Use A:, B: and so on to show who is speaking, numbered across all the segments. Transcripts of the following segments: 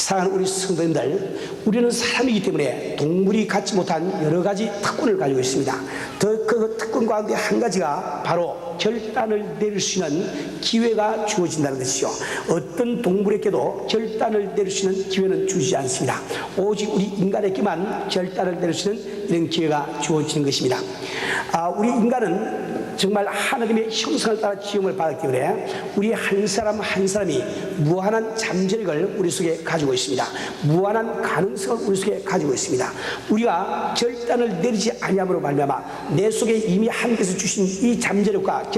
A: 사랑하는 우리 성도님들, 우리는 사람이기 때문에 동물이 갖지 못한 여러 가지 특권을 가지고 있습니다. 그 특권 가운데 한 가지가 바로 결단을 내릴 수 있는 기회가 주어진다는 것이죠. 어떤 동물에게도 결단을 내릴 수 있는 기회는 주지 않습니다. 오직 우리 인간에게만 결단을 내릴 수 있는 이런 기회가 주어지는 것입니다. 우리 인간은 정말 하나님의 형상을 따라 지음을 받았기 때문에 우리 한 사람 한 사람이 무한한 잠재력을 우리 속에 가지고 있습니다. 무한한 가능성을 우리 속에 가지고 있습니다. 우리가 결단을 내리지 아니함으로 말미암아 내 속에 이미 하나님께서 주신 이 잠재력과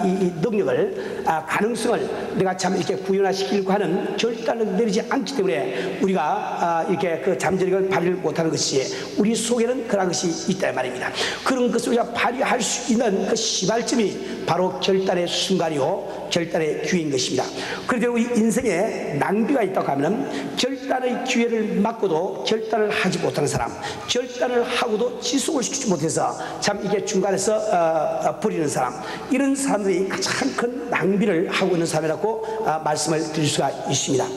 A: 이 능력을, 가능성을 내가 참 이렇게 구현화시키려고 하는 결단을 내리지 않기 때문에 우리가 이렇게 그 잠재력을 발휘를 못하는 것이, 우리 속에는 그런 것이 있다 말입니다. 그런 것을 우리가 발휘할 수 있는 그 시발점이 바로 결단의 순간이요, 결단의 기회인 것입니다. 그런데 우리 인생에 낭비가 있다고 하면 결단의 기회를 맞고도 결단을 하지 못하는 사람, 결단을 하고도 지속을 시키지 못해서 참 이게 중간에서 버리는 사람, 이런 사람들이 가장 큰 낭비를 하고 있는 사람이라고 말씀을 드릴 수가 있습니다.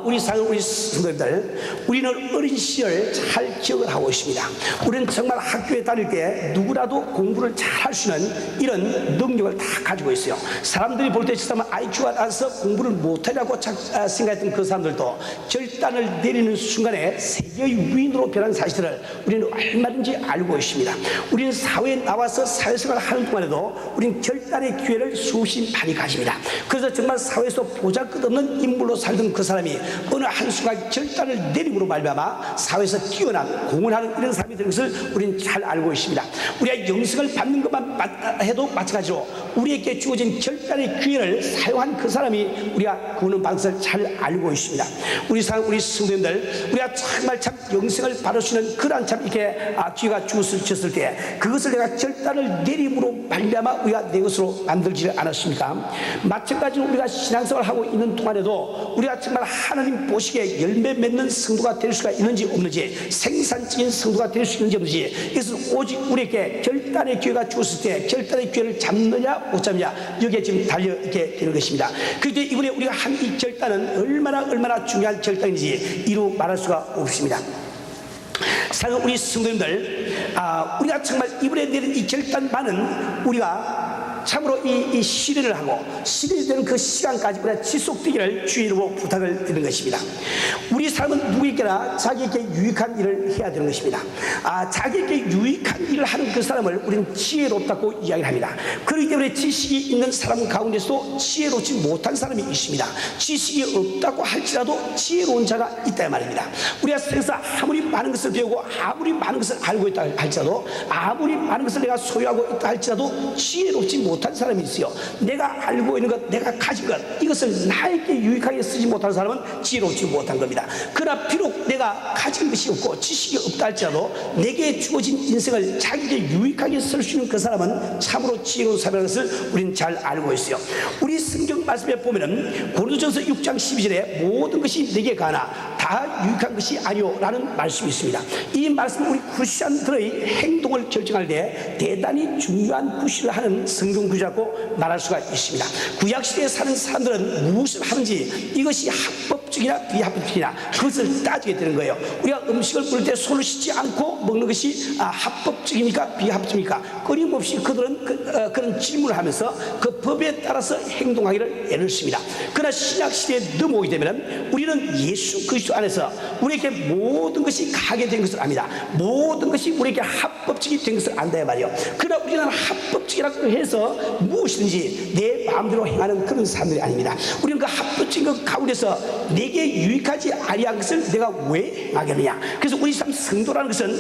A: 우리 성도님들, 우리는 어린 시절 잘 기억을 하고 있습니다. 우리는 정말 학교에 다닐 때 누구라도 공부를 잘 할 수 있는 이런 능력을 다 가지고 있어요. 사람들이 볼 때 저 사람은 IQ가 낮아서 공부를 못하려고 생각했던 그 사람들도 결단을 내리는 순간에 세계의 위인으로 변한 사실을 우리는 얼마든지 알고 있습니다. 우리는 사회에 나와서 사회생활을 하는 동안에도 우리는 결단의 기회를 수없이 많이 가집니다. 그래서 정말 사회에서 보잘것없는 인물로 살던 그 사람이 어느 한순간 결단을 내림으로 말미암아 사회에서 뛰어난 공헌하는 이런 사람이 되는 것을 우리는 잘 알고 있습니다. 우리가 영생을 받는 것만 해도 마찬가지로 우리에게 주어진 결단의 기회를 사용한 그 사람이 우리가 구원을 받은 것을 잘 알고 있습니다. 우리 성도님들, 우리가 정말 참 영생을 받을 수 있는 그러한 참 이렇게 기회가 주어졌을 때 그것을 내가 결단을 내림으로 말미암아 우리가 내 것으로 만들지를 않았습니까? 마찬가지로 우리가 신앙생활을 하고 있는 동안에도 우리가 정말 하나님 보시기에 열매 맺는 성도가 될 수가 있는지 없는지, 생산적인 성도가 될 수 있는지 없는지, 이것은 오직 우리에게 결단의 기회가 주었을 때 결단의 기회를 잡느냐 못 잡느냐, 여기에 지금 달려 있게 되는 것입니다. 그런데 이번에 우리가 한 이 결단은 얼마나 중요한 결단인지 이루 말할 수가 없습니다. 사랑하는 우리 성도님들, 우리가 정말 이번에 내린 이 결단만은 우리가 참으로 이 실현을 하고 실현이 되는 그 시간까지 우리가 지속되기를 주의 이름으로 부탁을 드리는 것입니다. 우리 삶은 누구에게나 자기에게 유익한 일을 해야 되는 것입니다. 자기에게 유익한 일을 하는 그 사람을 우리는 지혜롭다고 이야기를 합니다. 그렇기 때문에 지식이 있는 사람 가운데서도 지혜롭지 못한 사람이 있습니다. 지식이 없다고 할지라도 지혜로운 자가 있다 말입니다. 우리가 세상에서 아무리 많은 것을 배우고 아무리 많은 것을 알고 있다 할지라도, 아무리 많은 것을 내가 소유하고 있다 할지라도 지혜롭지 못한 사람이 있어요. 내가 알고 있는 것, 내가 가진 것, 이것을 나에게 유익하게 쓰지 못하는 사람은 지혜롭지 못한 겁니다. 그러나 비록 내가 가진 것이 없고 지식이 없다 할지라도 내게 주어진 인생을 자기에게 유익하게 쓸 수 있는 그 사람은 참으로 지혜로운 사람이라는 것을 우리는 잘 알고 있어요. 우리 성경 말씀에 보면은 고린도전서 6장 12절에 모든 것이 내게 가나 다 유익한 것이 아니오 라는 말씀이 있습니다. 이 말씀은 우리 크리스천들의 행동을 결정할 때 대단히 중요한 구실을 하는 성경 구절이라고 말할 수가 있습니다. 구약시대에 사는 사람들은 무엇을 하든지 이것이 합법적이나 비합법적이나 그것을 따지게 되는 거예요. 우리가 음식을 먹을 때 손을 씻지 않고 먹는 것이 합법적입니까 비합법적입니까? 끊임없이 그들은 그런 질문을 하면서 그 법에 따라서 행동하기를 애를 씁니다. 그러나 신약시대에 넘어오게 되면 우리는 예수 그리스도 안에서 우리에게 모든 것이 가게 된 것을 압니다. 모든 것이 우리에게 합법적이 된 것을 안다 말이에요. 그러나 우리는 합법적이라고 해서 무엇이든지 내 마음대로 행하는 그런 사람들이 아닙니다. 우리는 그 합법적인 것 가운데서 내게 유익하지 아니한 것을 내가 왜 행하겠느냐. 그래서 우리 참 성도라는 것은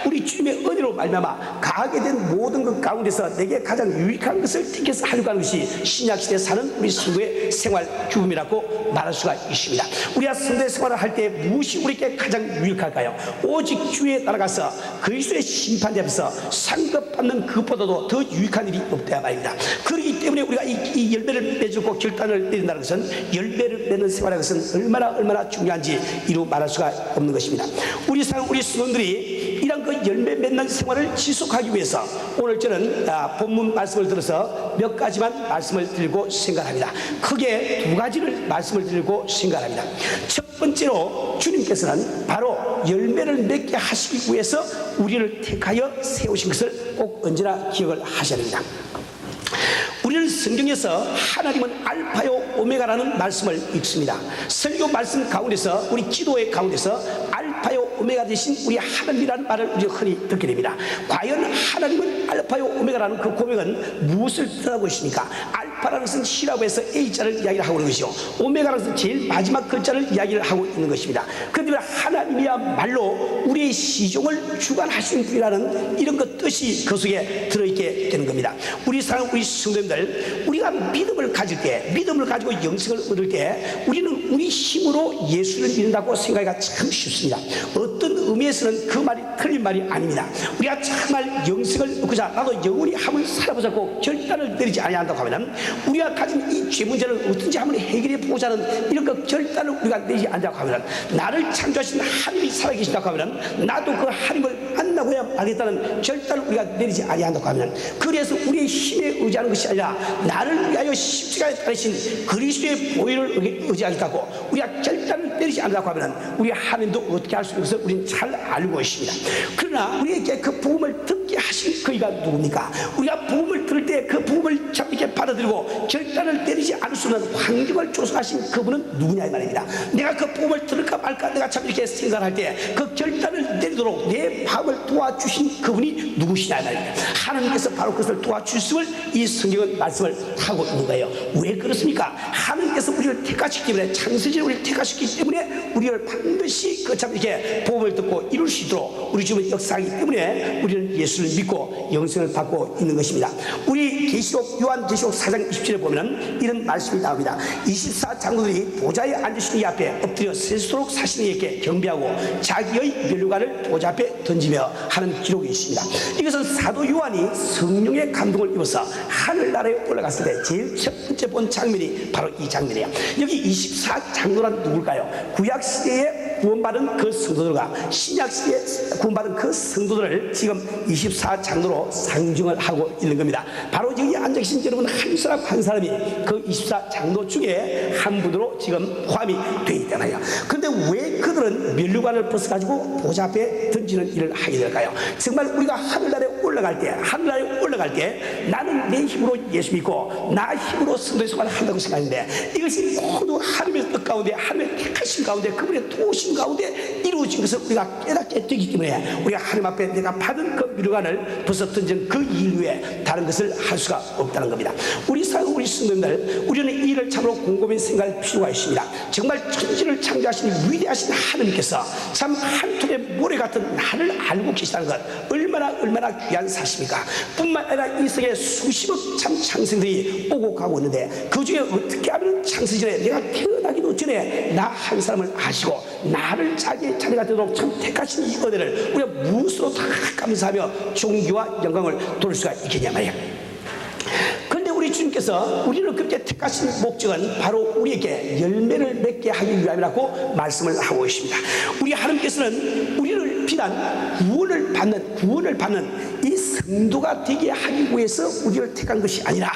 A: 우리 주님의 은혜로 말미암아 가게 된 모든 것 가운데서 내게 가장 유익한 것을 택해서 하려고 하는 것이 신약시대에 사는 우리 성도의 생활 규범이라고 말할 수가 있습니다. 우리가 성도의 생활을 할 때 무엇이 우리에게 가장 유익할까요? 오직 주에 따라가서 그리스도의 심판대 앞에서 상급받는 그것보다도 더 유익한 일이 없다 말입니다. 그렇기 때문에 우리가 이 열매를 맺고 결단을 내린다는 것은, 열매를 맺는 생활하는 것은 얼마나 중요한지 이루 말할 수가 없는 것입니다. 우리 성도들이 이런 그 열매 맺는 생활을 지속하기 위해서 오늘 저는 본문 말씀을 들어서 몇 가지만 말씀을 드리고 생각합니다. 크게 두 가지를 말씀을 드리고 생각합니다. 첫 번째로 주님께서는 바로 열매를 맺게 하시기 위해서 우리를 택하여 세우신 것을 꼭 언제나 기억을 하셔야 됩니다. 우리는 성경에서 하나님은 알파요 오메가라는 말씀을 읽습니다. 설교 말씀 가운데서 우리 기도의 가운데서 알파요 오메가 되신 우리 하나님이라는 말을 우리가 흔히 듣게 됩니다. 과연 하나님은 알파요 오메가라는 그 고백은 무엇을 뜻하고 있습니까? 알파라는 것은 C라고 해서 A자를 이야기를 하고 있는 것이요, 오메가라는 것은 제일 마지막 글자를 이야기를 하고 있는 것입니다. 그런데 하나님이야말로 우리의 시종을 주관하시는 분이라는 이런 것 뜻이 그 속에 들어있게 되는 겁니다. 우리 사랑 우리 성도님들, 우리가 믿음을 가질 때, 믿음을 가지고 영생을 얻을 때 우리는 우리 힘으로 예수를 믿는다고 생각하기가 참 쉽습니다. 어떤 의미에서는 그 말이 틀린 말이 아닙니다. 우리가 정말 영생을 얻고자 나도 영원히 한번 살아보자고 결단을 내리지 아니한다고 하면 우리가 가진 이 죄 문제를 어떤지 한번 해결해 보고자 하는 이런 그 결단을 우리가 내지 않는다고 하면, 나를 창조하신 하나님이 살아계신다고 하면 나도 그 하나님을 만나고야 말겠다는 결단을 우리가 내리지 아니한다고 하면, 그래서 우리의 힘에 의지하는 것이 아니라 나를 위하여 십자가에 달리신 그리스도의 보혈을 의지하겠다고 우리가 결단을 내리지 않는다고 하면 우리 하나님도 어떻게 할 수 있는 것을 우리는 잘 알고 있습니다. 그러나 우리에게 그 복음을 듣게 하신 그이가 누굽니까? 우리가 복음을 들을 때 그 복음을 참 이렇게 받아들이고 결단을 내리지 않을 수 있는 환경을 조성하신 그분은 누구냐 이 말입니다. 내가 그 복음을 들을까 말까 내가 참 이렇게 생각할 때 그 결단을 내리도록 내 마음을 도와주신 그분이 누구시냐 이 말입니다. 하나님께서 바로 그것을 도와주심을 이 성경은 말씀을 하고 있는 거예요. 왜 그렇습니까? 하나님께서 우리를 택하시기 때문에, 창세전에 우리를 택하시기 때문에 우리를 반드시 그 참 이렇게 복음을 듣고 이룰 수 있도록 우리 주님은 역사하기 때문에 우리는 예수를 믿고 영생을 받고 있는 것입니다. 우리 계시록 요한계시록 4장 27절에 보면 이런 말씀이 나옵니다. 24장로들이 보좌에 앉으신 이 앞에 엎드려 세수록 사시는 이에게 경배하고 자기의 면류관을 보좌 앞에 던지며 하는 기록이 있습니다. 이것은 사도 요한이 성령의 감동을 입어서 하늘나라에 올라갔을 때 제일 첫 번째 본 장면이 바로 이 장면이에요. 여기 24장로란 누굴까요? 구약시대에 구원받은 그 성도들과 신약시대에 구원받은 그 성도들을 지금 24장로로 상징을 하고 있는 겁니다. 바로 여기 앉아계신 여러분 한 사람 한 사람이 그 24장로 중에 한 분으로 지금 포함이 되어 있잖아요. 그런데 왜 그들은 면류관을 벗어가지고 보좌 앞에 던지는 일을 하게 될까요? 정말 우리가 하늘나라에 올라갈 때 나는 내 힘으로 예수 믿고 나 힘으로 성도의 생활을 한다고 생각하는데, 이것이 모두 하나님의 뜻 가운데, 하나님의 택하심 가운데, 그분의 도우심 가운데 이루어진 것을 우리가 깨닫게 되기 때문에 우리가 하나님 앞에 내가 받은 그 면류관을 벗어 던진 그 일 외에 다른 것을 할 수가 없다는 겁니다. 우리 사랑 우리 성도님들, 우리는 이 일을 참으로 곰곰이 생각할 필요가 있습니다. 정말 천지를 창조하신 위대하신 하나님께서 참 한 통의 모래 같은 나를 알고 계시다는 것, 얼마나 귀한 사실입니까? 뿐만 아니라 이 세계에 수십억 참 창생들이 오고 가고 있는데, 그 중에 어떻게 하면 창세전에 내가 태어나기도 전에 나 한 사람을 아시고 나를 자기의 자녀가 되도록 참 택하신 이 은혜를 우리가 무엇으로 다 감사하며 존귀와 영광을 돌릴 수가 있겠냐 말이야. 그런데 우리 주님께서 우리를 그렇게 택하신 목적은 바로 우리에게 열매를 맺게 하기 위함이라고 말씀을 하고 있습니다. 우리 하나님께서는 우리를 비단 구원을 받는 이 성도가 되게 하기 위해서 우리를 택한 것이 아니라,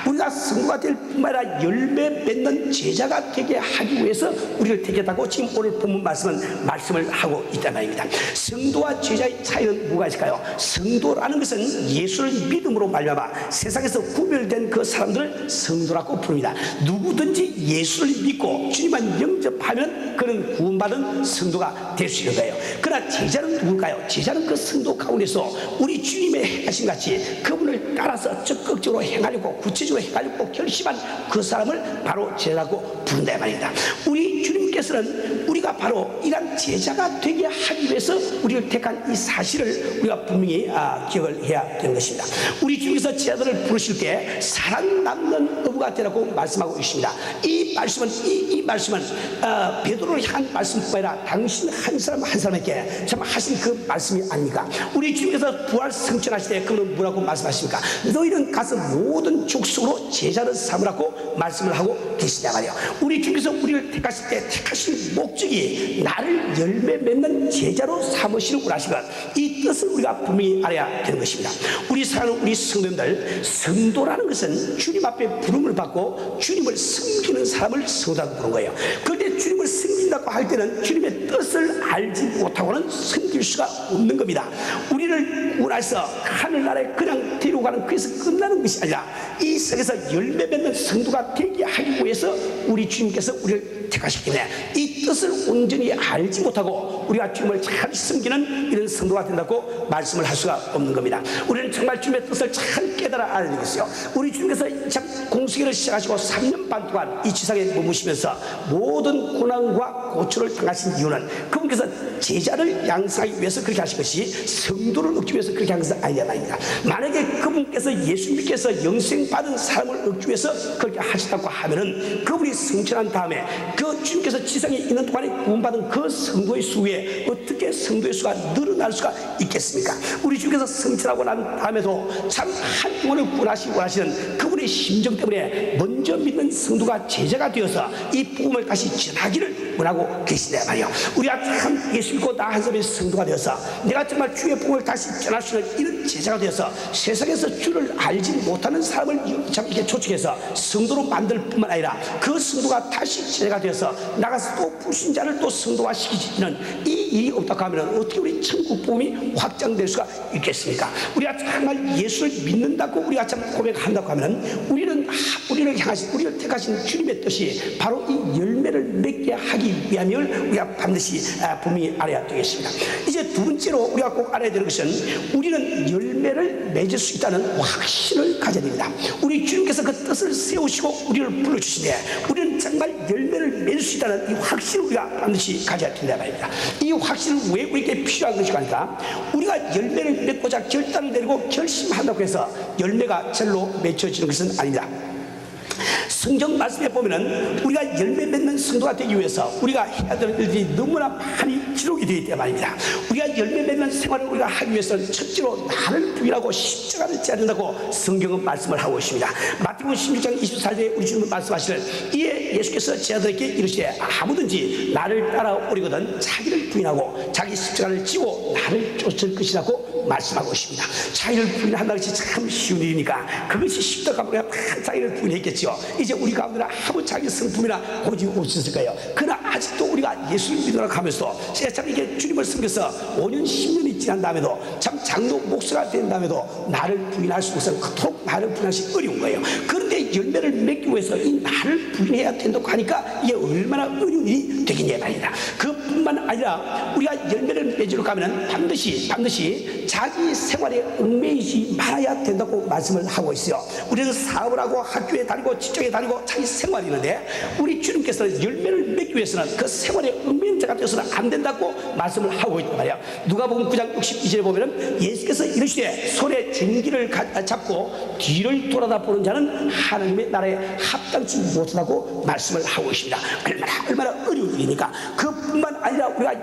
A: 우리가 성도가 될 뿐만 아니라 열매 맺는 제자가 되게 하기 위해서 우리를 택했다고 지금 오늘 본문 말씀을 하고 있단 말입니다. 성도와 제자의 차이는 뭐가 있을까요? 성도라는 것은 예수를 믿음으로 말미암아 세상에서 구별된 그 사람들을 성도라고 부릅니다. 누구든지 예수를 믿고 주님만 영접하면 그는 구원받은 성도가 될 수 있는 거예요. 그러나 제자는 누굴까요? 제자는 그 성도 가운데서 우리 주님의 행하신 같이 그분을 따라서 적극적으로 행하려고, 구체적으로 행하려고 결심한 그 사람을 바로 제자라고 부른다 말입니다. 우리 주님께서는 우리가 바로 이런 제자가 되게 하기 위해서 우리를 택한 이 사실을 우리가 분명히 기억을 해야 되는 것입니다. 우리 주님께서 제자들을 부르실 때 사랑받는 어부가 되라고 말씀하고 있습니다. 이 말씀은 베드로를 향한 말씀뿐만 아니라 당신 한 사람 한 사람에게 참 하신 그 말씀이 아닙니까? 우리 주님께서 부활 승천하실 때 그는 뭐라고 말씀하십니까? 너희는 가서 모든 족속을 스스로 제자를 삼으라고 말씀을 하고 계시냐 말이에요. 우리 주님께서 우리를 택하실 때 택하신 목적이 나를 열매 맺는 제자로 삼으시는 원하신 것, 이 뜻을 우리가 분명히 알아야 되는 것입니다. 우리 사랑하는 우리 성도님들, 성도라는 것은 주님 앞에 부름을 받고 주님을 섬기는 사람을 성도라고 부르는 거예요. 그런데 주님을 섬긴다고 할 때는 주님의 뜻을 알지 못하고는 섬길 수가 없는 겁니다. 우리를 구원해서 하늘나라에 그냥 데리고 가는 것에서 끝나는 것이 아니라 이 세상에서 열매 맺는 성도가 되게 하기 위해서 우리 주님께서 우리를 택하시기 때문에 이 뜻을 온전히 알지 못하고 우리가 주님을 잘 섬기는 이런 성도가 된다고 말씀을 할 수가 없는 겁니다. 우리는 정말 주님의 뜻을 잘 깨달아 알아야 되겠어요. 우리 주님께서 참 공수기를 시작하시고 3년 반 동안 이 지상에 머무시면서 모든 고난과 고초를 당하신 이유는 그분께서 제자를 양성하기 위해서 그렇게 하신 것이 성도를 얻기 위해서 그렇게 한 것은 아니냐 말입니다. 만약에 그분께서 예수님께서 영생 받은 사람을 얻기 위해서 그렇게 하셨다고 하면은 그분이 성천한 다음에 그 주님께서 지상에 있는 동안에 구원받은 그 성도의 수 위에 어떻게 성도의 수가 늘어날 수가 있겠습니까? 우리 주님께서 성천하고 난 다음에도 참 한 영혼을 구원하시고 원하시는 그분의 심정 때문에 먼저 믿는 성도가 제자가 되어서 이 복음을 다시 전하기를 원하고 계시냐 말이에요. 우리가 참 예수 믿고 나 한 사람의 성도가 되어서 내가 정말 주의 복음을 다시 전할 수 있는 이런 제자가 되어서 세상에서 주를 알지 못하는 사람을 참 이렇게 초청해서 성도로 만들 뿐만 아니라 그 성도가 다시 제자가 되어서 나가서 또 불신자를 또 성도화 시키는 이 일이 없다고 하면 어떻게 우리 천국 복음이 확장될 수가 있겠습니까? 우리가 정말 예수를 믿는다고 우리가 참 고백한다고 하면 우리를 향하신, 우리를 택하신 주님의 뜻이 바로 이 열매를 맺게 하기 위함을 우리가 반드시 분명히 알아야 되겠습니다. 이제 두 번째로 우리가 꼭 알아야 되는 것은 우리는 열매를 맺을 수 있다는 확신을 가져야 됩니다. 우리 주님께서 그 뜻을 세우시고 우리를 불러주시는데 우리는 정말 열매를 맺을 수 있다는 이 확신을 우리가 반드시 가져야 된다 말입니다. 이 확신은 왜 우리에게 필요한 것인가 하니까 우리가 열매를 맺고자 결단을 내리고 결심한다고 해서 열매가 절로 맺혀지는 것은 아닙니다. 성경 말씀에 보면은 우리가 열매 맺는 성도가 되기 위해서 우리가 해야 될 일들이 너무나 많이 기록이 되어 있단 말입니다. 우리가 열매 맺는 생활을 우리가 하기 위해서는 첫째로 나를 부인하고 십자가를 져야 된다고 성경은 말씀을 하고 있습니다. 마태복음 16장 24절에 우리 주님은 말씀하시는 이에 예수께서 제자들에게 이르시되 아무든지 나를 따라오려거든 자기를 부인하고 자기 십자가를 지고 나를 쫓을 것이라고 말씀하고 있습니다. 자기를 부인한다는 것이 참 쉬운 일이니까 그것이 쉽다고 하면 우리가 다 자기를 부인했겠죠. 이제 우리 가운데는 아무 자기 성품이나 고집이 없었을 거예요. 그러나 아직도 우리가 예수를 믿으라고 하면서도 제가 참 이게 주님을 섬겨서 5년 10년이 지난 다음에도 참 장로 목사가 된 다음에도 나를 부인할 수 없어서 그토록 나를 부인하기 어려운 거예요. 그런데 열매를 맺기 위해서 이 나를 부인해야 된다고 하니까 이게 얼마나 어려운 일이 되겠냐 말이다. 그뿐만 아니라 우리가 열매를 맺으러 가면 반드시 자기 생활에 얽매이지 말아야 된다고 말씀을 하고 있어요. 우리는 사업을 하고 학교에 다니고 직장에 다니고 자기 생활이 있는데 우리 주님께서는 열매를 맺기 위해서는 그 생활에 얽매인 자가 되어서는 안 된다고 말씀을 하고 있단 말이에요. 누가복음 9장 62절에 보면 예수께서 이르시되 손에 줄기를 잡고 뒤를 돌아다 보는 자는 하나님의 나라에 합당치 못하다고 말씀을 하고 있습니다. 얼마나 어려운 일이니까. 그뿐만 아니라 우리가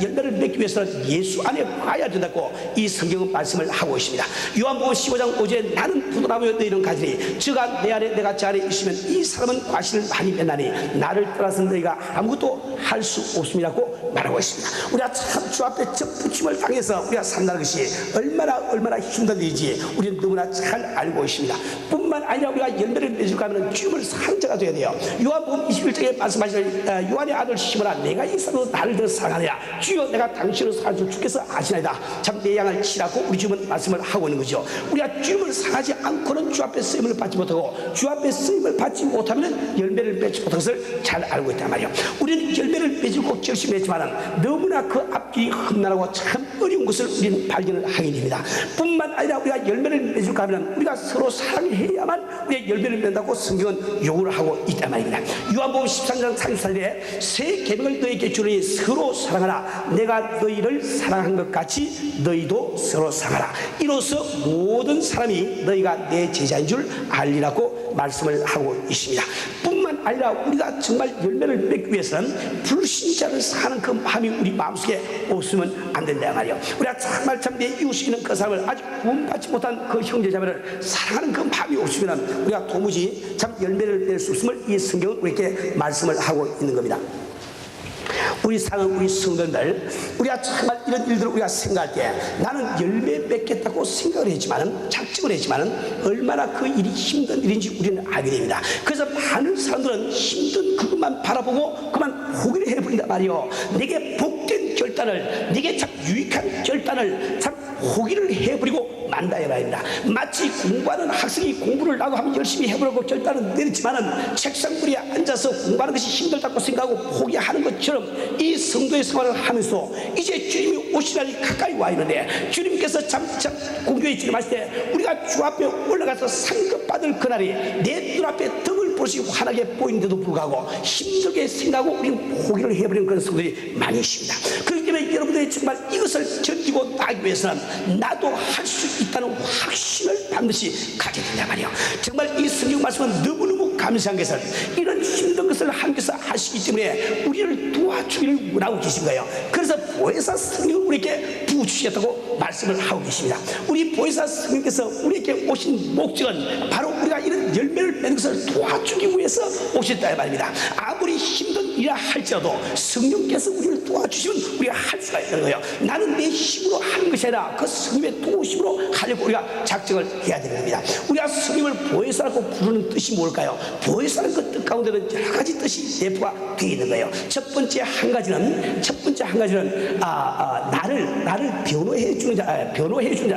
A: 열매를 맺기 위해서는 예수 안에 가야 된다고 이 성경은 말씀을 하고 있습니다. 요한복음 15장 5절에 나는 부드나무여 너희는 가지니 저가 내 안에 내가 저 안에 있으면 이 사람은 과실을 많이 맺나니 나를 떠나서 너희가 아무것도 할 수 없음이라고 말하고 있습니다. 우리가 참 주 앞에 접붙임을 당해서 우리가 산다는 것이 얼마나 힘든 일인지 우리는 너무나 잘 알고 있습니다. 뿐만 아니라 우리가 열매를 맺을까 하면 주님을 사는 자가 되어야 돼요. 요한복음 21장에 말씀하시는 요한의 아들 시몬아 내가 이 사람으로 나를 더 사랑하느냐 주여 내가 당신을 사랑할 줄 주께서 아시나이다. 참 내 양을 치라고 우리 주님은 말씀을 하고 있는 거죠. 우리가 주님을 사랑하지 않고는 주 앞에 쓰임을 받지 못하고 주 앞에 쓰임을 받지 못하면 열매를 맺지 못한 것을 잘 알고 있단 말이에요. 우리는 열매를 맺고 결심했지만 너무나 그 앞길이 험난하고 참 어려운 것을 우리는 발견을 하게 됩니다. 뿐만 아니라 우리가 열매를 맺을까 하면 우리가 서로 사랑해야만 우리의 열매를 맺는다고 성경은 요구를 하고 있단 말입니다. 요한복음 13장 34절에 새 계명을 너희에게 주니 서로 사랑하라. 내가 너희를 사랑한 것 같이 너희도 서로 사랑하라. 이로써 모든 사람이 너희가 내 제자인 줄 알리라고 말씀을 하고 있습니다. 뿐만 뿐만 아니라 우리가 정말 열매를 맺기 위해서는 불신자를 사는 그 마음이 우리 마음속에 없으면 안 된다 말이에요. 우리가 정말 참 내 이웃이 있는 그 사람을 아직 구원받지 못한 그 형제자매를 사랑하는 그 마음이 없으면 우리가 도무지 참 열매를 낼 수 없음을 이 성경은 우리에게 말씀을 하고 있는 겁니다. 우리 사는 우리 성도들, 우리가 정말 이런 일들을 우리가 생각할 때 나는 열매 맺겠다고 생각을 했지만은, 작정을 했지만은 얼마나 그 일이 힘든 일인지 우리는 알게 됩니다. 그래서 많은 사람들은 힘든 그것만 바라보고 그만 포기를 해버린단 말이요. 내게 복된 결단을, 내게 참 유익한 결단을 참 포기를 해버리고 만다야 말입니다. 마치 공부하는 학생이 공부를 나도 한번 열심히 해보려고 결단을 내렸지만은 책상 위에 앉아서 공부하는 것이 힘들다고 생각하고 포기하는 것처럼 이 성도의 생활을 하면서 이제 주님이 오시라니 가까이 와 있는데, 주님께서 잠깐 공교에 지나가실 때 우리가 주 앞에 올라가서 상급 받을 그날이 내 눈앞에 덕을 보시 환하게 보이는데도 불구하고 힘들게 생각하고 우리는 포기를 해버리는 그런 성도들이 많이 있습니다. 그렇기 때문에 여러분들이 정말 이것을 견디고 나기 위해서는 나도 할 수 있다는 확신을 반드시 가져야 된단 말이에요. 정말 이 성경 말씀은 너무너무 감사한 것은 이런 힘든 것을 하나님께서 하시기 때문에 우리를 도와주기를 원하고 계신 거예요. 그래서 보혜사 성령을 우리에게 부어주시겠다고 말씀을 하고 계십니다. 우리 보혜사 성령께서 우리에게 오신 목적은 바로 우리가 이런 열매를 맺는 것을 도와주기 위해서 오셨다 말입니다. 아무리 힘든 일이라 할지라도 성령께서 우리를 도와주시면 우리가 할 수가 있는 거예요. 나는 내 힘으로 하는 것이 아니라 그 성령의 도우심으로 하려고 우리가 작정을 해야 되는 겁니다. 우리가 성령을 보혜사라고 부르는 뜻이 뭘까요? 보혜사라는 그 뜻 가운데는 여러 가지 뜻이 내포가 되어 있는 거예요. 첫 번째 한 가지는 나를 변호해 주는 자, 변호해 주는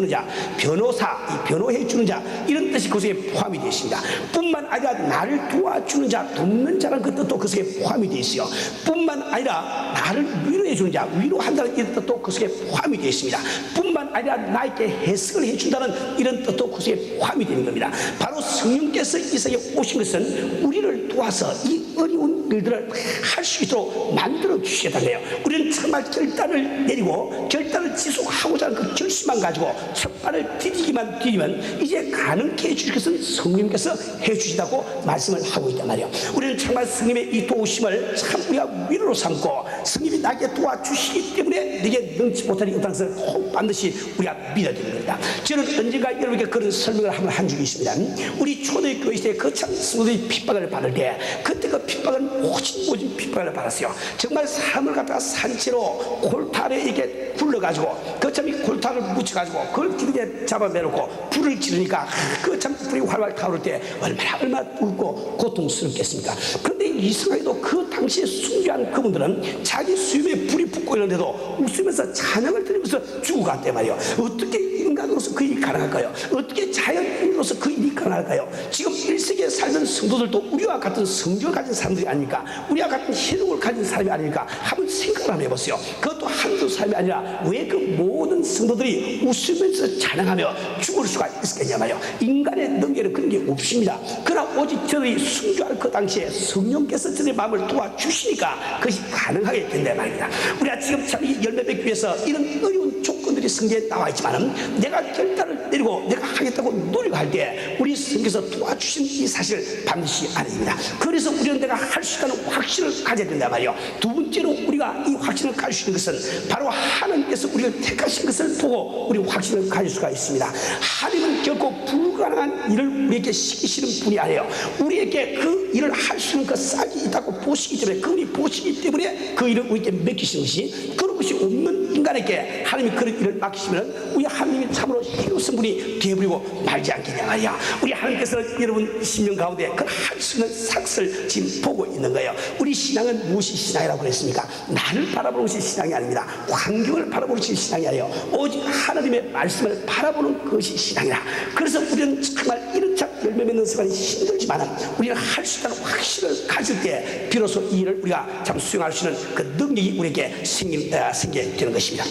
A: 자, 변호사, 이 변호해 주는 자, 이런 뜻이 그 속에 포함이 되어 있습니다. 뿐만 아니라 나를 도와주는 자, 돕는 자라는 그 뜻도 그 속에 포함이 되어 있어요. 뿐만 아니라 나를 위로해 주는 자, 위로한다는 이런 뜻도 그 속에 포함이 되어 있습니다. 뿐만 아니라 나에게 해석을 해준다는 이런 뜻도 그 속에 포함이 되는 겁니다. 바로 성령께서 이 세상에 오신 것은 우리를 도와서 이 어려운 일들을 할 수 있도록 만들어 주시겠다는 거예요. 우리는 정말 결단을 내리고 결단을 지속하고자 하는 그 결심만 가지고 첫 발을 디디면 이제 가능케 해주실 것은 성령께서 해주시다고 말씀을 하고 있단 말이에요. 우리는 정말 성령의 이 도우심을 참 우리가 위로로 삼고 성령이 나에게 도와주시기 때문에 내게 능치 못하는 이 땅에서 꼭 반드시 우리가 믿어야 되는 겁니다. 저는 언젠가 여러분에게 그런 설명을 한번 한 적이 있습니다. 우리 초대교회 시대에 거창 성도들이 핍박을 받을 때 그때 그 핍박은 모진 핍박을 받았어요. 정말 사람을 갖다가 산채로 골타를 이렇게 굴러가지고 그참 이 골타를 묻혀가지고 그걸 기둥에 잡아매놓고 불을 지르니까 그 참 불이 활활 타오를 때 얼마나 붉고 고통스럽겠습니까? 그런데 이상하게도 그 당시에 순교한 그분들은 자기 수염에 불이 붙고 있는데도 웃으면서 찬양을 드리면서 죽어갔대 말이에요. 어떻게 인간으로서 그 일이 가능할까요? 어떻게 자연인으로서 그 일이 가능할까요? 지금 1세기에 살던 성도들도 우리와 같은 성경을 가진 사람들이 아닙니까? 우리와 같은 희롱을 가진 사람이 아닙니까? 한번 생각을 한번 해보세요. 그것도 한두 사람이 아니라 왜 그 모든 성도들이 웃으면서 찬양하며 죽을 수가 있었겠냐 말이에요. 인간의 능력에는 그런 게 없습니다. 그러나 오직 저들이 순교할 그 당시에 성령께서 저들의 마음을 도와주시니까 그것이 가능하게 된다 말입니다. 우리가 지금 참 이 열매 맺기 위해서 이런 어려운 조건들이 성경에 나와 있지만은 내가 결단을 내리고 내가 하겠다고 노력할 때 우리 성경에서 도와주신 이 사실 반드시 아닙니다. 그래서 우리는 내가 할 수 있다는 확신을 가져야 된단 말이에요. 두 번째로 우리가 이 확신을 가질 수 있는 것은 바로 하나님께서 우리를 택하신 것을 보고 우리 확신을 가질 수가 있습니다. 하나님은 결코 불가능한 일을 우리에게 시키시는 분이 아니에요. 우리에게 그 일을 할 수 있는 그 싹이 있다고 보시기 때문에, 그분이 보시기 때문에 그 일을 우리에게 맡기시는 것이, 그런 것이 없는 인간에게 하나님이 그런 일을 맡기시면 우리 하나님이 참으로 희로우신 분이 되어버리고 말지 않겠냐 말이야. 우리 하나님께서는 여러분 신명 가운데 그 할 수 있는 삭을 지금 보고 있는 거예요. 우리 신앙은 무엇이 신앙이라고 그랬습니까? 나를 바라보는 것이 신앙이 아닙니다. 환경을 바라보는 것이 신앙이 아니에요. 오직 하나님의 말씀을 바라보는 것이 신앙이라. 그래서 우리는 정말 이런 참 열매 맺는 생활이 힘들지만 우리는 할 수 있다는 확신을 가질 때 비로소 이 일을 우리가 참 수행할 수 있는 그 능력이 우리에게 생기게 되는 것입니다.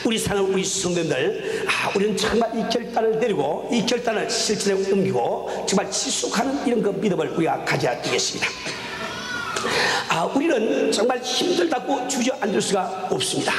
A: 우리 사는 우리 성도들, 우리는 정말 이 결단을 내리고 이 결단을 실천에 옮기고 정말 지속하는 이런 그 믿음을 우리가 가져야 되겠습니다. 우리는 정말 힘들다고 주저앉을 수가 없습니다.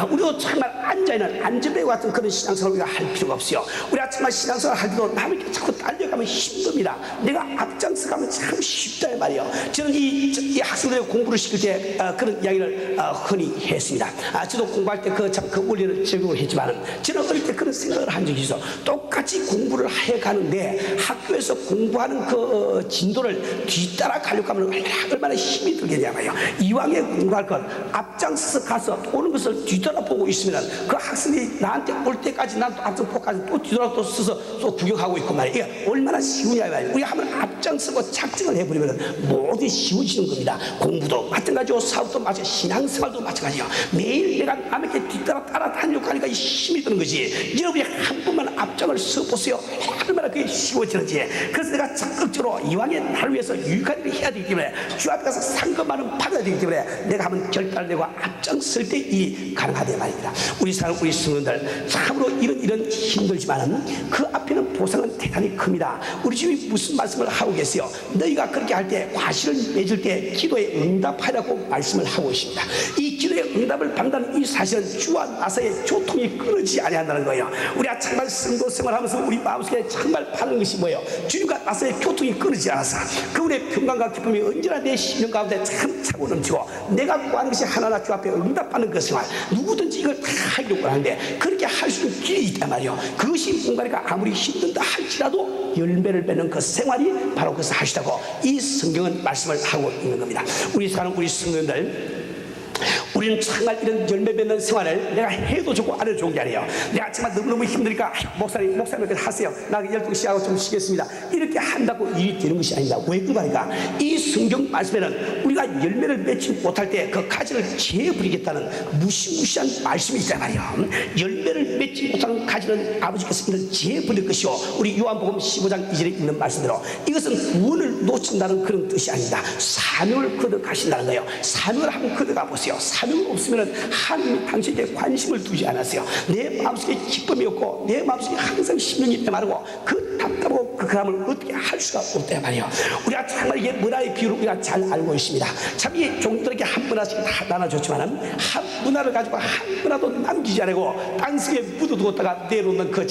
A: 우리도 정말 앉아있는 안전배우 같은 그런 신앙생활을 우리가 할 필요가 없어요. 우리가 정말 신앙생활을 할 때도 남에게 자꾸 딸려가면 힘듭니다. 내가 앞장서 앞장서 가면 참 쉽다 말이에요. 저는 이 학생들의 공부를 시킬 때 그런 이야기를 흔히 했습니다. 저도 공부할 때 그 원리를 적용을 했지만 저는 어릴 때 그런 생각을 한 적이 있어. 똑같이 공부를 해 가는데 학교에서 공부하는 그 진도를 뒤따라 가려고 하면 얼마나 힘이 들겠냐 말이에요. 이왕에 공부할 것 앞장서서 가서 오는 것을 뒤따라 보고 있으면 그 학생이 나한테 올 때까지 난 또 앞장서까지 또 뒤돌아 또 서서 또 구경하고 있고 말이에요. 이게 얼마나 쉬우냐 말이에요. 우리가 한번 앞장서고 작정을 해버리면 모두 쉬워지는 겁니다. 공부도 마찬가지고 사업도 마찬가지고 신앙생활도 마찬가지예요. 매일 내가 남에게 뒤따라 따라다니려고 하니까 힘이 드는 거지. 여러분이 한 번만 앞장을 서보세요. 얼마나 그게 쉬워지는지. 그래서 내가 적극적으로 이왕에 나를 위해서 유익한 일을 해야 되기 때문에 주 앞에 가서 상금만은 받아야 되기 때문에 내가 한번 결단을 내고 앞장설 때 이 가능하다 말입니다. 우리 사람 우리 성도들 참으로 이런 힘들지만은 그 앞에는 보상은 대단히 큽니다. 우리 주님이 무슨 말씀을 하고 계세요? 너희가 그렇게 할 때 과실을 맺을 때 기도에 응답하라고 말씀을 하고 있습니다. 이 기도에 응답을 받는다는 이 사실은 주와 나사의 교통이 끊어지지 아니한다는 거예요. 우리가 정말 성도 생활하면서 우리 마음속에 정말 바른 것이 뭐예요? 주님과 나사의 교통이 끊어지지 않아서 그분의 평강과 기쁨이 언제나 내 심령 가운데 참 차고 넘치고 내가 구하는 것이 하나하나 주 앞에 응답받는 그 생활, 누구든지 이걸 다 하려고 하는데 그렇게 할 수 있는 길이 있단 말이에요. 그것이 뭔가가 아무리 힘든다 할지라도 열매를 맺는 그 생활이 바로 그것을 하시다고 이 성경은 말씀을 하고 있는 겁니다. 우리 사는 우리 성도들, 우리는 정말 이런 열매 맺는 생활을 내가 해도 좋고 안 해도 좋은 게 아니에요. 내가 정말 너무너무 힘드니까 목사님께 하세요. 나 12시하고 좀 쉬겠습니다. 이렇게 한다고 일이 되는 것이 아닙니다. 왜 그러니까 이 성경 말씀에는 우리가 열매를 맺지 못할 때 그 가지를 재버리겠다는 무시무시한 말씀이 있단 말이에요. 열매를 맺지 못하는 가지는 아버지께서 이를 재버릴 것이요. 우리 요한복음 15장 2절에 있는 말씀대로 이것은 구원을 놓친다는 그런 뜻이 아닙니다. 사명을 거둬가신다는 거예요. 사명을 한번 거둬가 보세요. 사명 없으면 하나님이 당신에게 관심을 두지 않았어요. 내 마음속에 기쁨이 없고 내 마음속에 항상 심령이 메마르고 그 답답하고 그 사람을 어떻게 할 수가 없단 말이에요. 우리가 정말 이게 문화의 비율을 우리가 잘 알고 있습니다. 참 이 종들에게 한 문화씩 다 나눠줬지만 한 문화를 가지고 한 문화도 남기지 않고 땅속에 묻어두었다가 내놓는 그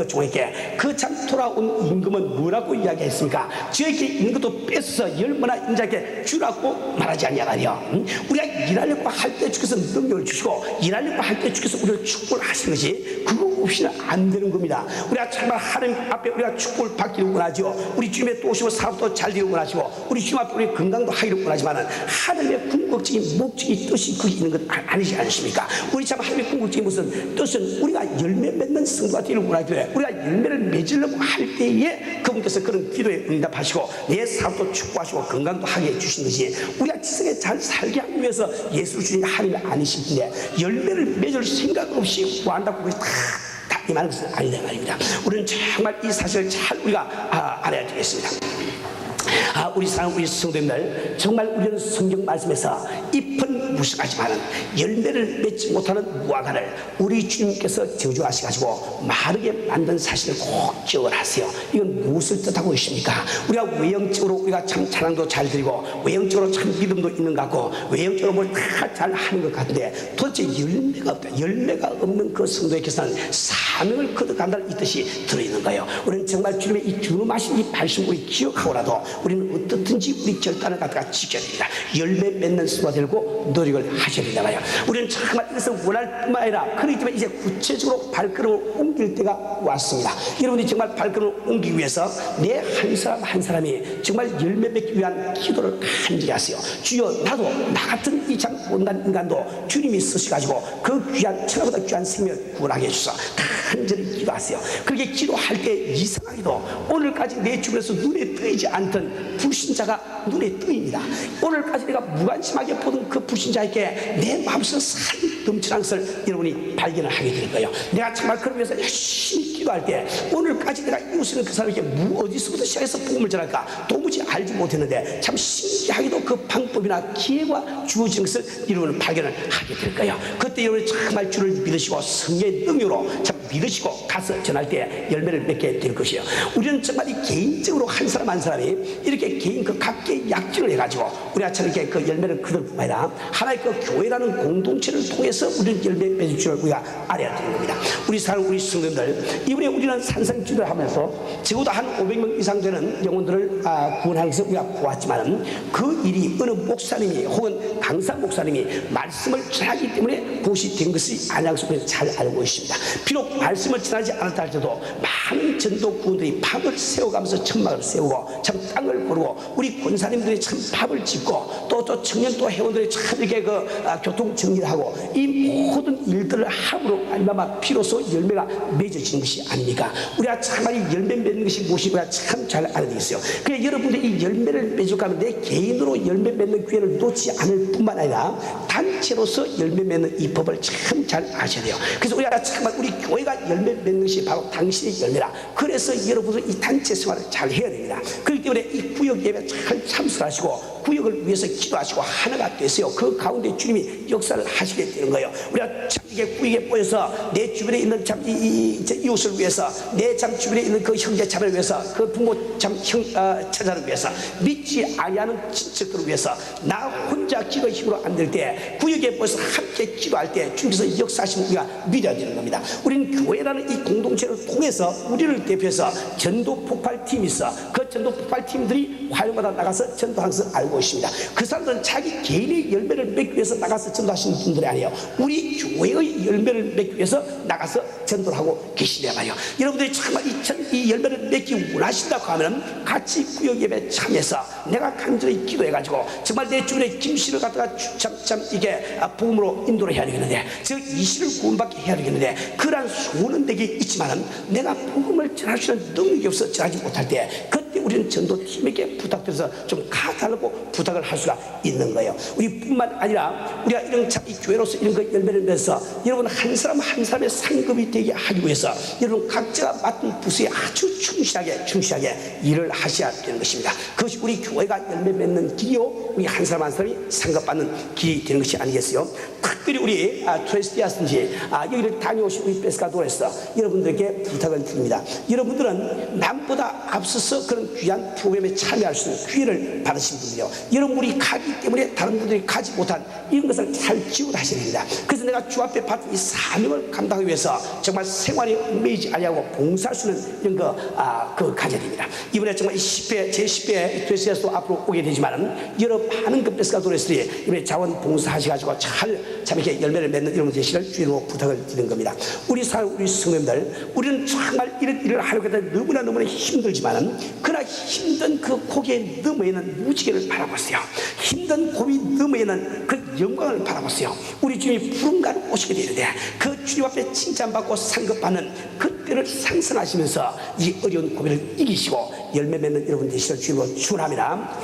A: 종에게 그 참 돌아온 임금은 뭐라고 이야기했습니까? 저에게 임금도 뺏어서 10문화 인자에게 주라고 말하지 않냐 말이요. 우리가 일하려고 할 때 주께서 능력을 주시고 일하려고 할 때 주께서 우리를 축복을 하시는 것이 그거 없이는 안 되는 겁니다. 우리가 정말 하나님 앞에 우리가 축복을 받기를 원하죠. 우리 주님의 또 오시고 사업도 잘 되기를 원하시고 우리 주님 앞에 우리 건강도 하기를 원하지만 하나님의 궁극적인 목적이 뜻이 거기 있는 것 아니지 않습니까? 우리 참 하나님의 궁극적인 무슨 뜻은 우리가 열매 맺는 성도가 되기를 원하기 때문에 우리가 열매를 맺으려고 할 때에 그분께서 그런 기도에 응답하시고 내 사업도 축복하시고 건강도 하게 해주신 것이 우리가 지성에 잘 살게 하기 위해서 예수 주님 하나님이 아니신데 열매를 맺을 생각 없이 구한다고 그것이 다 임하는 것은 아니다 말입니다. 우리는 정말 이 사실을 잘 우리가 알아야 되겠습니다. 우리 사랑 우리 성도님들 정말 우리는 성경 말씀에서 잎은 무식하지만 열매를 맺지 못하는 무화과를 우리 주님께서 저주하셔가지고 마르게 만든 사실을 꼭 기억을 하세요. 이건 무엇을 뜻하고 있습니까? 우리가 외형적으로 우리가 참 찬양도 잘 드리고 외형적으로 참 믿음도 있는 것 같고 외형적으로 뭘 다 잘 하는 것 같은데 도대체 열매가 없다. 열매가 없는 그 성도에게서는 사명을 거듭간다는 이 뜻이 들어있는 거예요. 우리는 정말 주님의 이 두루마신 이 말씀 우리 기억하고라도 우리는 어떻든지 우리 결단을 갖다가 지켜야 됩니다. 열매 맺는 수가 되고 노력을 하셔야 된다 말이에요. 우리는 정말 이것을 원할 뿐만 아니라 그렇기 때문에 이제 구체적으로 발걸음을 옮길 때가 왔습니다. 여러분이 정말 발걸음을 옮기기 위해서 내 한 사람 한 사람이 정말 열매 맺기 위한 기도를 간절히 하세요. 주여 나도 나 같은 이 참 못난 인간도 주님이 쓰셔가지고 그 귀한 천하보다 귀한 생명을 구원하게 해주소서. 간절히 기도하세요. 그렇게 기도할 때 이상하게도 오늘까지 내 주변에서 눈에 뜨이지 않던 불신자가 눈에 뜨입니다. 오늘까지 내가 무관심하게 보던 그 불신자에게 내 마음속에 살이 넘치는 것을 여러분이 발견을 하게 될 거예요. 내가 정말 그러기 위해서 열심히 기도할 때 오늘까지 내가 이웃에 그 사람에게 어디서부터 시작해서 복음을 전할까 도무지 알지 못했는데 참 신기하게도 그 방법이나 기회가 주어지는 것을 여러분은 발견을 하게 될 거예요. 그때 여러분이 정말 주를 믿으시고 성령의 능력으로 참 믿으시고 가서 전할 때 열매를 맺게 될 것이에요. 우리는 정말 이 개인적으로 한 사람 한 사람이 이렇게 개인 그 각계의 약진을 해가지고 우리가 저렇게 그 열매를 거둘 뿐만 아니라 하나의 그 교회라는 공동체를 통해서 위해서 우리는 열매 맺을 줄을 우리가 알아야 되는 겁니다. 우리 사랑 우리 성도들, 이번에 우리는 산상기도를 하면서 적어도 한 500명 이상 되는 영혼들을 구원하는 것을 우리가 보았지만 그 일이 어느 목사님이 혹은 강사 목사님이 말씀을 전하기 때문에 그것이 된 것이 아니라는 것을 우리는 잘 알고 있습니다. 비록 말씀을 전하지 않았다 할지라도 많은 전도 구원들이 팝을 세워가면서 천막을 세우고 참 땅을 고르고 우리 권사님들이 참 팝을 짓고 또 청년 또 회원들이 참 이렇게 교통 정리를 하고 이 모든 일들을 함으로 얼마나 비로소 열매가 맺어지는 것이 아닙니까? 우리가 참말이 열매 맺는 것이 무엇인가 참 잘 알아야 되겠어요. 그래 여러분들이 이 열매를 맺을까 하면 내 개인으로 열매 맺는 기회를 놓지 않을 뿐만 아니라 단체로서 열매 맺는 이 법을 참 잘 아셔야 돼요. 그래서 우리가 참말 우리 교회가 열매 맺는 것이 바로 당신의 열매라. 그래서 여러분들 이 단체 생활을 잘 해야 됩니다. 그렇기 때문에 이 구역 예배 잘 참석하시고 구역을 위해서 기도하시고 하나가 되세요. 그 가운데 주님이 역사를 하시게 되는 거예요. 우리가 참 이게 구역에 모여서 내 주변에 있는 참 이웃을 위해서 내 참 주변에 있는 그 형제 자매를 위해서 그 부모 참 처자를 위해서 믿지 아니하는 친척들을 위해서 나 혼자 기도 힘으로 안 될 때 구역에 모여서 함께 기도할 때 주님께서 역사하시면 우리가 믿어야 되는 겁니다. 우리는 교회라는 이 공동체를 통해서 우리를 대표해서 전도 폭발팀이 있어. 그 전도 폭발팀들이 화요마다 나가서 전도하는 것을 알고 있습니다. 그 사람들은 자기 개인의 열매를 맺기 위해서 나가서 전도하시는 분들이 아니에요. 우리 교회의 열매를 맺기 위해서 나가서 전도를 하고 계시단 말이에요. 여러분들이 정말 이 열매를 맺기 원하신다고 하면 같이 구역 예배 참여해서 내가 간절히 기도해가지고 정말 내 주변에 김씨를 갖다가 참 이게 복음으로 인도를 해야 되겠는데 즉 이 시를 구원받게 해야 되겠는데 그러한 소원은 되게 있지만은 내가 복음을 전할 수 있는 능력이 없어 전하지 못할 때 그때 우리는 전도팀에게 부탁드려서 좀 가달라고 부탁을 할 수가 있는 거예요. 우리뿐만 아니라 우리가 이런 이 교회로서 이런 거 열매를 맺어서 여러분 한 사람 한 사람의 상급이 되게 하기 위해서 여러분 각자가 맡은 부서에 아주 충실하게 일을 하셔야 되는 것입니다. 그것이 우리 교회가 열매 맺는 길이요 우리 한 사람 한 사람이 상급받는 길이 되는 것이 아니겠어요? 특별히 우리 트레스디아스인지 여기를 다녀오신 우리 베스카도레스 여러분들에게 부탁을 드립니다. 여러분들은 남보다 앞서서 그런 귀한 프로그램에 참여할 수 있는 기회를 받으신 분들이요. 여러분 우리 가기 때문에 다른 분들이 가지 못한 이런 것을 잘 기억을 하셔야 됩니다. 그래서 내가 주 앞에 받은 이 사명을 감당하기 위해서 정말 생활에 얽매이지 아니하고 봉사할 수 있는 이런 거 가져야 됩니다. 이번에 정말 이 10회 제10회 트레스디아스도 앞으로 오게 되지만은 여러 많은 그 베스카도레스들이 이번에 자원 봉사하셔가지고 참 이렇게 열매를 맺는 이런 제시를 주님으로 부탁을 드리는 겁니다. 우리 성도님들 우리는 정말 이런 일을 하려고 해도 너무나 힘들지만은 그러나 힘든 그 고개 너머에 있는 무지개를 바라보세요. 힘든 고비 너머에 있는 그 영광을 바라보세요. 우리 주님이 부름가로 오시게 되는데 그 주님 앞에 칭찬받고 상급받는 그때를 상상하시면서 이 어려운 고비를 이기시고 열매 맺는 여러분 되시기를 주님으로 축원합니다.